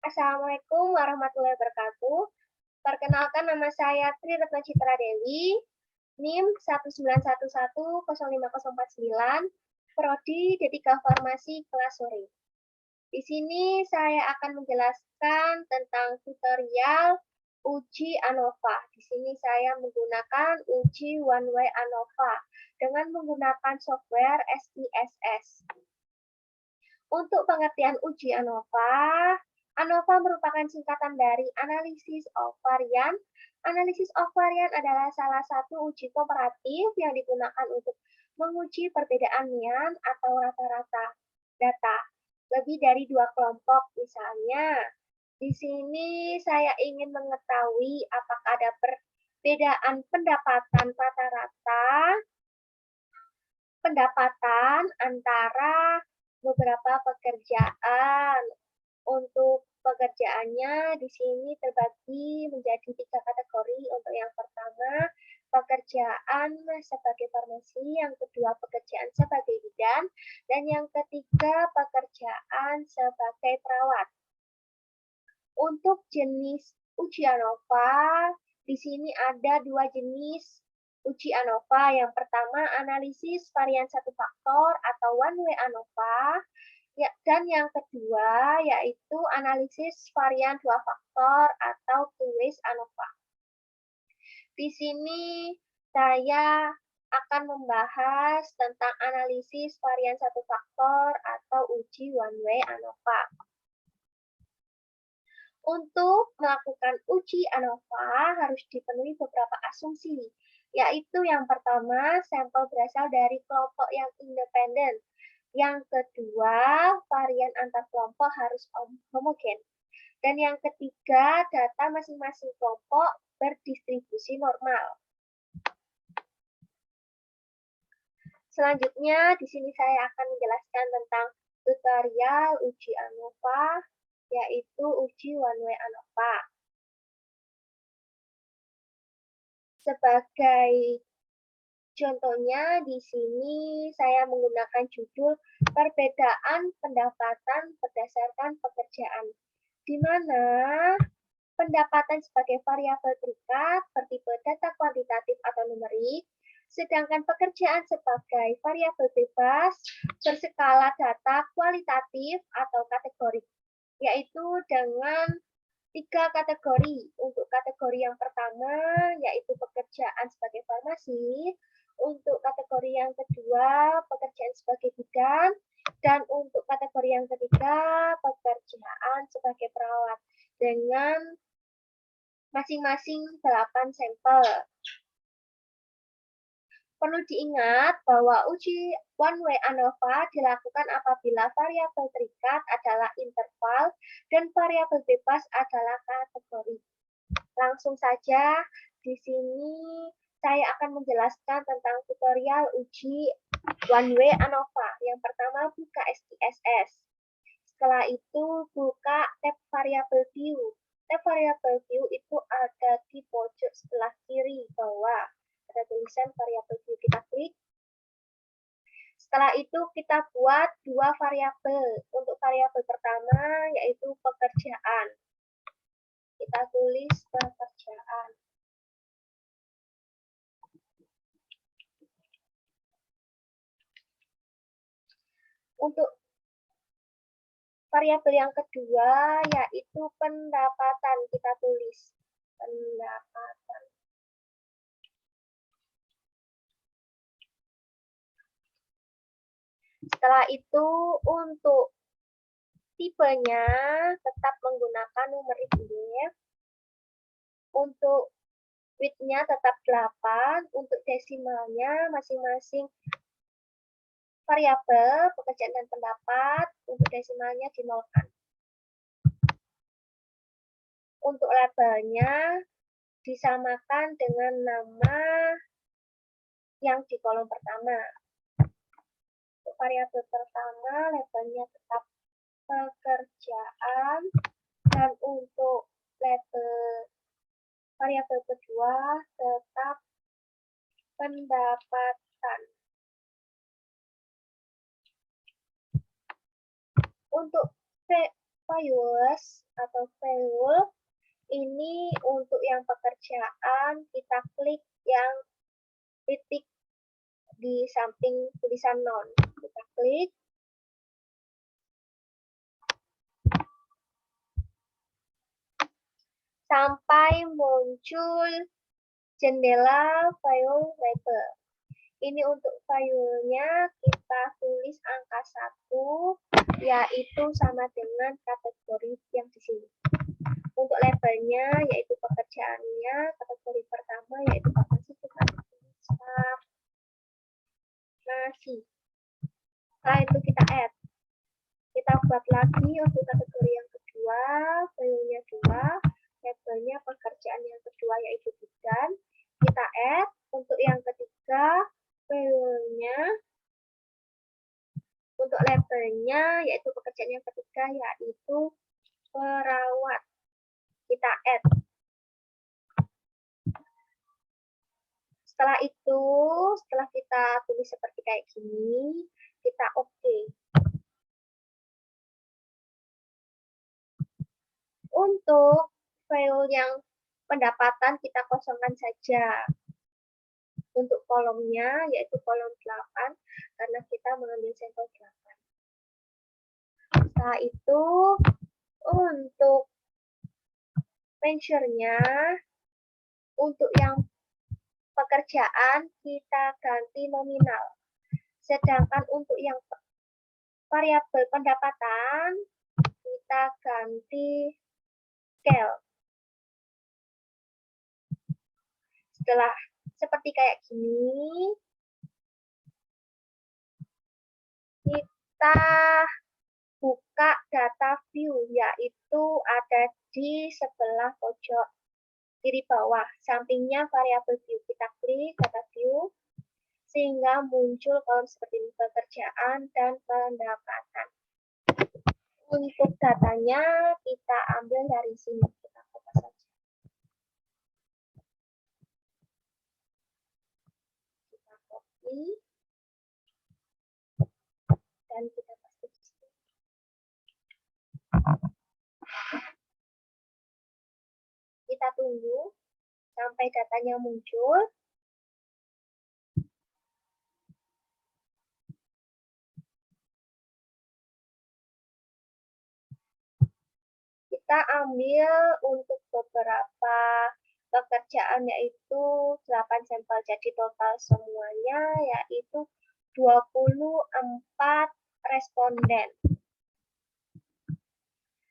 Assalamualaikum warahmatullahi wabarakatuh. Perkenalkan nama saya Tri Retno Citra Dewi, NIM 191105049, Prodi D3 Farmasi kelas sore. Di sini saya akan menjelaskan tentang tutorial uji ANOVA. Di sini saya menggunakan uji One Way ANOVA dengan menggunakan software SPSS. Untuk pengertian uji ANOVA, ANOVA merupakan singkatan dari Analysis of Variance. Analysis of Variance adalah salah satu uji komparatif yang digunakan untuk menguji perbedaan mean atau rata-rata data lebih dari dua kelompok. Misalnya, di sini saya ingin mengetahui apakah ada perbedaan pendapatan antara beberapa pekerjaan. Untuk pekerjaannya di sini terbagi menjadi 3 kategori. Untuk yang pertama, pekerjaan sebagai farmasi, yang kedua pekerjaan sebagai bidan, dan yang ketiga pekerjaan sebagai perawat. Untuk jenis uji ANOVA, di sini ada 2 jenis uji ANOVA. Yang pertama, analisis varian satu faktor atau one way ANOVA. Ya, dan yang kedua yaitu analisis varian dua faktor atau two-way ANOVA. Di sini saya akan membahas tentang analisis varian satu faktor atau uji one way ANOVA. Untuk melakukan uji ANOVA harus dipenuhi beberapa asumsi, yaitu yang pertama, sampel berasal dari kelompok yang independen. Yang kedua, varian antar kelompok harus homogen. Dan yang ketiga, data masing-masing kelompok berdistribusi normal. Selanjutnya, di sini saya akan menjelaskan tentang tutorial uji ANOVA, yaitu uji one way ANOVA. Sebagai contohnya, di sini saya menggunakan judul perbedaan pendapatan berdasarkan pekerjaan, di mana pendapatan sebagai variabel terikat bertipe data kuantitatif atau numerik, sedangkan pekerjaan sebagai variabel bebas berskala data kualitatif atau kategorik, yaitu dengan 3 kategori. Untuk kategori yang pertama, yaitu pekerjaan sebagai farmasi. Untuk kategori yang kedua, pekerjaan sebagai bidan. Dan untuk kategori yang ketiga, pekerjaan sebagai perawat. Dengan masing-masing 8 sampel. Perlu diingat bahwa uji one way ANOVA dilakukan apabila variabel terikat adalah interval dan variabel bebas adalah kategori. Langsung saja, di sini saya akan menjelaskan tentang tutorial uji one way ANOVA. Yang pertama, buka SPSS. Setelah itu, buka tab variable view. Tab variable view itu ada di pojok sebelah kiri bawah. Ada tulisan variabel view, kita klik. Setelah itu kita buat 2 variabel. Untuk variabel pertama yaitu pekerjaan. Kita tulis pekerjaan. Untuk variabel yang kedua yaitu pendapatan, kita tulis pendapatan. Setelah itu untuk tipenya tetap menggunakan numerik ini. Untuk width-nya tetap 8, untuk desimalnya masing-masing variabel pekerjaan dan pendapat untuk desimalnya dinolkan. Untuk labelnya disamakan dengan nama yang di kolom pertama. Untuk variabel pertama labelnya tetap pekerjaan, dan untuk label variabel kedua tetap pendapatan. Untuk files atau file ini untuk yang pekerjaan kita klik yang titik di samping tulisan non. Kita klik. Sampai muncul jendela file label. Ini untuk filenya kita tulis angka 1, yaitu sama dengan kategori yang di sini. Untuk labelnya, yaitu pekerjaannya, kategori pertama, yaitu apa sih, kita tulis farmasi. Setelah itu kita add. Kita buat lagi untuk kategori yang kedua, filenya 2, labelnya pekerjaan yang kedua, yaitu bidan. Kita add. Untuk yang ketiga, filenya, untuk labelnya, yaitu pekerjaan yang ketiga, yaitu perawat. Kita add. Setelah itu, setelah kita tulis seperti kayak gini, kita oke. Untuk file yang pendapatan kita kosongkan saja. Untuk kolomnya, yaitu kolom 8, karena kita mengambil sampel 8. Setelah itu, untuk measure-nya, untuk yang pekerjaan kita ganti nominal. Sedangkan untuk yang variabel pendapatan, kita ganti scale. Setelah seperti kayak gini, kita buka data view, yaitu ada di sebelah pojok kiri bawah, sampingnya variabel view. Kita klik data view, sehingga muncul kolom seperti ini, pekerjaan dan pendapatan. Untuk datanya kita ambil dari sini, kita copy saja. Kita copy dan kita paste di sini. Kita tunggu sampai datanya muncul. Kita ambil untuk beberapa pekerjaan, yaitu 8 sampel. Jadi total semuanya yaitu 24 responden.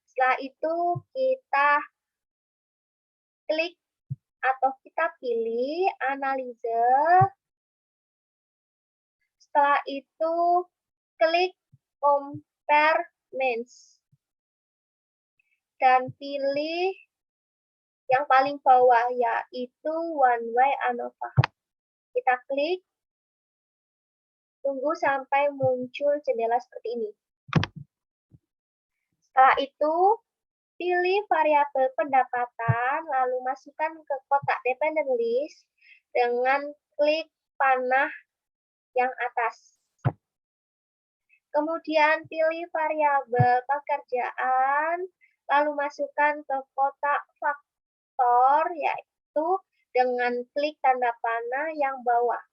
Setelah itu kita klik atau kita pilih analyzer. Setelah itu klik compare means dan pilih yang paling bawah, yaitu one way ANOVA. Kita klik, tunggu sampai muncul jendela seperti ini. Setelah itu pilih variabel pendapatan, lalu masukkan ke kotak dependent list dengan klik panah yang atas. Kemudian pilih variabel pekerjaan, lalu masukkan ke kotak faktor, yaitu dengan klik tanda panah yang bawah.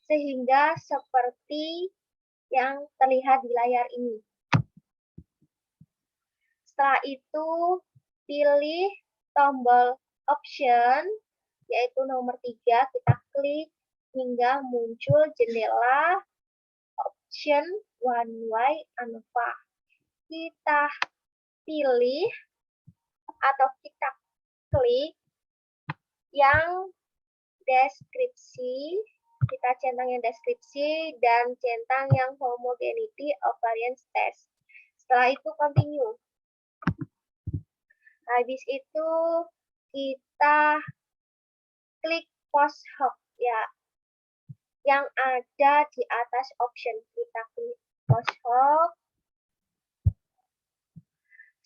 Sehingga seperti yang terlihat di layar ini. Setelah itu, pilih tombol option, yaitu nomor 3, kita klik hingga muncul jendela option one way ANOVA. Kita pilih atau kita klik yang deskripsi, kita centang yang deskripsi dan centang yang homogeneity of variance test. Setelah itu continue. Habis itu kita klik post hoc, ya, yang ada di atas option. Kita klik post hoc.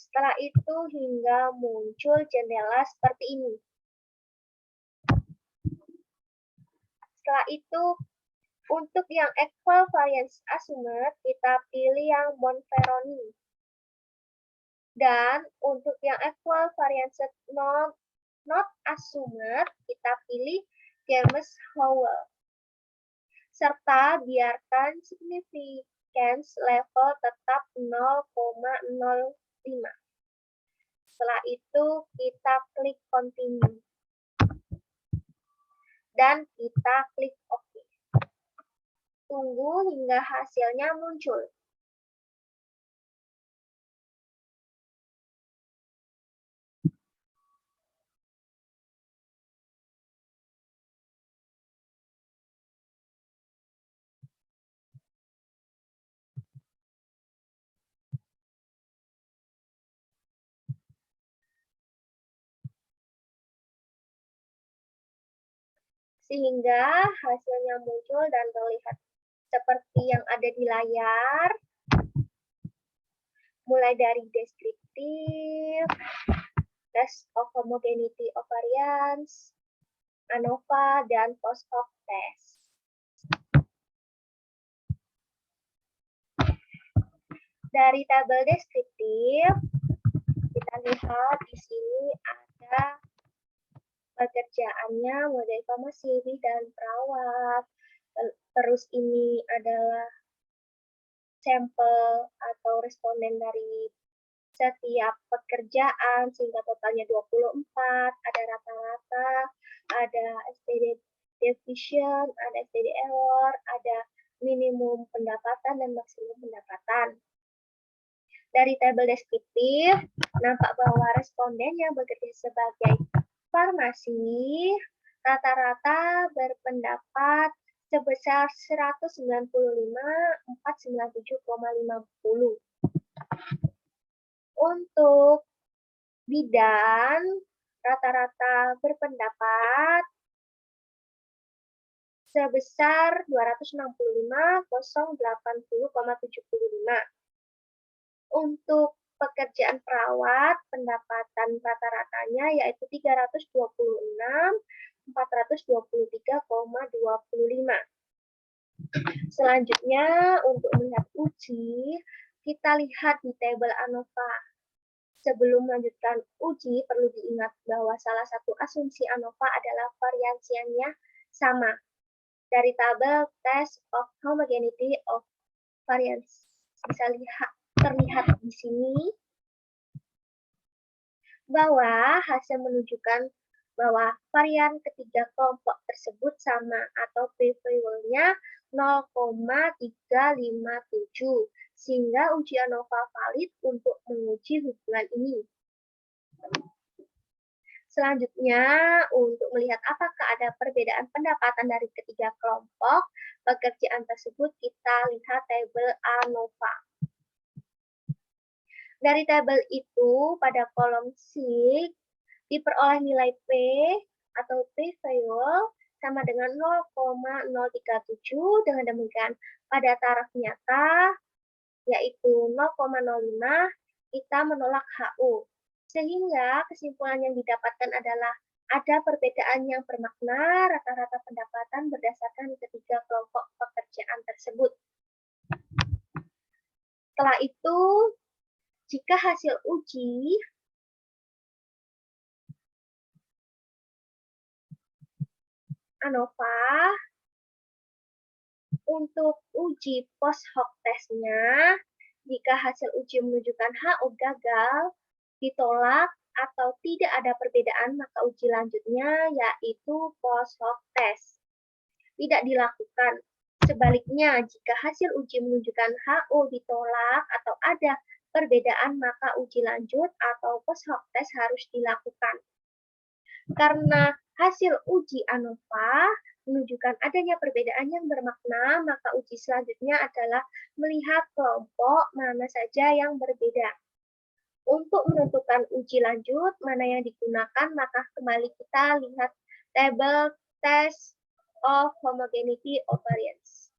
Setelah itu hingga muncul jendela seperti ini. Setelah itu untuk yang equal variance assumed kita pilih yang Monferroni. Dan untuk yang equal variance not assumed, kita pilih James-Howell. Serta biarkan significance level tetap 0,05. Setelah itu kita klik continue. Dan kita klik OK. Tunggu hingga hasilnya muncul. Sehingga hasilnya muncul dan terlihat seperti yang ada di layar. Mulai dari deskriptif, test of homogeneity of variance, ANOVA, dan post hoc test. Dari tabel deskriptif, kita lihat di sini ada pekerjaannya model farmasi dan perawat. Terus ini adalah sampel atau responden dari setiap pekerjaan sehingga totalnya 24, ada rata-rata, ada STD deficient, ada STD error, ada minimum pendapatan dan maksimum pendapatan. Dari tabel deskriptif, nampak bahwa responden yang bekerja sebagai farmasi rata-rata berpendapat sebesar 195.497,50. Untuk bidan, rata-rata berpendapat sebesar 265.080,75. Untuk pekerjaan perawat, pendapatan rata-ratanya yaitu 326.423,25. Selanjutnya, untuk melihat uji, kita lihat di tabel ANOVA. Sebelum melanjutkan uji, perlu diingat bahwa salah satu asumsi ANOVA adalah variansinya sama. Dari tabel Test of Homogeneity of Variance, bisa terlihat di sini bahwa hasil menunjukkan bahwa varian ketiga kelompok tersebut sama atau p-value-nya 0,357 sehingga uji ANOVA valid untuk menguji hubungan ini. Selanjutnya, untuk melihat apakah ada perbedaan pendapatan dari ketiga kelompok pekerjaan tersebut, kita lihat tabel ANOVA. Dari tabel itu, pada kolom C, diperoleh nilai P atau p-value sama dengan 0,037. Dengan demikian, pada taraf nyata, yaitu 0,05, kita menolak HO. Sehingga kesimpulan yang didapatkan adalah ada perbedaan yang bermakna rata-rata pendapatan berdasarkan ketiga kelompok pekerjaan tersebut. Setelah itu, jika hasil uji ANOVA untuk uji post hoc testnya, jika hasil uji menunjukkan HO gagal, ditolak, atau tidak ada perbedaan, maka uji lanjutnya yaitu post hoc test. Tidak dilakukan. Sebaliknya, jika hasil uji menunjukkan HO ditolak atau ada perbedaan, maka uji lanjut atau post hoc test harus dilakukan. Karena hasil uji ANOVA menunjukkan adanya perbedaan yang bermakna, maka uji selanjutnya adalah melihat kelompok mana saja yang berbeda. Untuk menentukan uji lanjut mana yang digunakan, maka kembali kita lihat tabel Test of Homogeneity of Variance.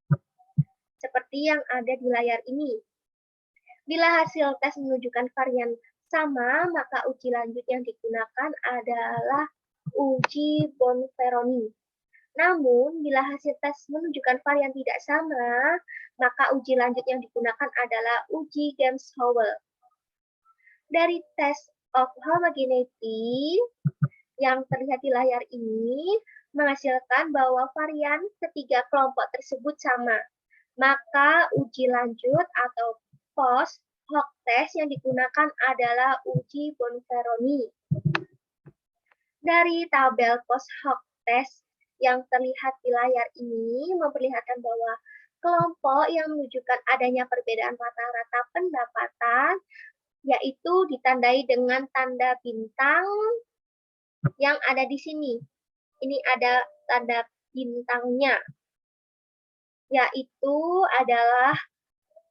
Seperti yang ada di layar ini. Bila hasil tes menunjukkan varian sama, maka uji lanjut yang digunakan adalah uji Bonferroni. Namun, bila hasil tes menunjukkan varian tidak sama, maka uji lanjut yang digunakan adalah uji James-Howell. Dari test of homogeneity yang terlihat di layar ini menghasilkan bahwa varian ketiga kelompok tersebut sama. Maka uji lanjut atau post hoc test yang digunakan adalah uji Bonferroni. Dari tabel post hoc test yang terlihat di layar ini memperlihatkan bahwa kelompok yang menunjukkan adanya perbedaan rata-rata pendapatan yaitu ditandai dengan tanda bintang yang ada di sini. Ini ada tanda bintangnya, yaitu adalah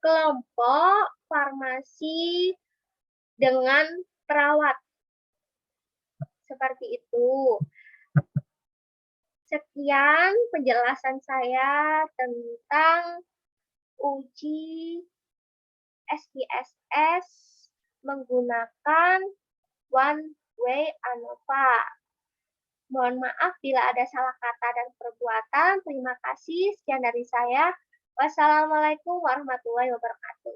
kelompok farmasi dengan perawat. Seperti itu. Sekian penjelasan saya tentang uji SPSS menggunakan one way ANOVA. Mohon maaf bila ada salah kata dan perbuatan. Terima kasih. Sekian dari saya. Wassalamualaikum warahmatullahi wabarakatuh.